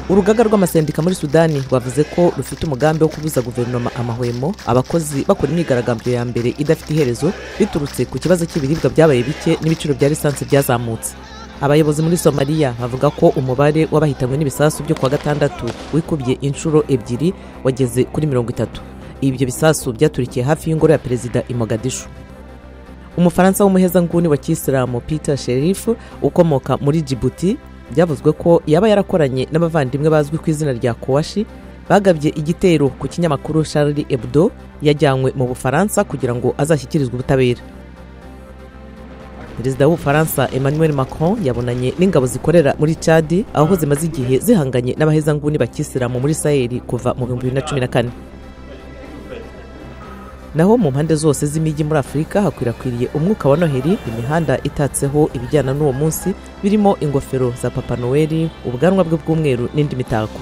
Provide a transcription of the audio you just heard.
Urugaga rw'amasendika muri Sudani rwavuze ko rufite umugambi wo kubuza guverinoma amahwemo abakozi bakora imyigaragambyo ya mbere idafite iherezo biturutse ku kibazo cy'ibiribwa byabaye bike n'ibiciro bya lisansi byazamutse. Abayobozi muri Somalia bavuga ko umubare w'abahitanywe n'ibisasu byo kuwa gatandatu wikubye inshuro ebyiri wageze kuri 30. Ibyo bisasu byaturikiye hafi y'ingoro ya perezida i Mogadishu. Umufaransa w'umuhezanguni wa Kisilamu Peter Sherif ukomoka muri Djibouti byavuzwe ko yaba yarakoranye n'abavandimwe bazwi ku izina rya Kouachi bagabye igitero ku kinyamakuru Charlie Hebdo yajyanywe mu Bufaransa kugira ngo azashyikirizwe ubutabera. Perezida w'Ubufaransa Emmanuel Macron yabonanye n'ingabo zikorera muri Chad aho zimaze igihe zihanganye n'abahezanguni bakisiramu muri Sahel kuva mu 2014. Naho mu mpande zose z'imijyi muri Afurika hakwirakwiriye umwuka wa Noheli, imihanda itatseho ibijyana n'uwo munsi birimo ingofero za Papa Noheli, ubwanwa bwe bw'umweru n'indi mitako.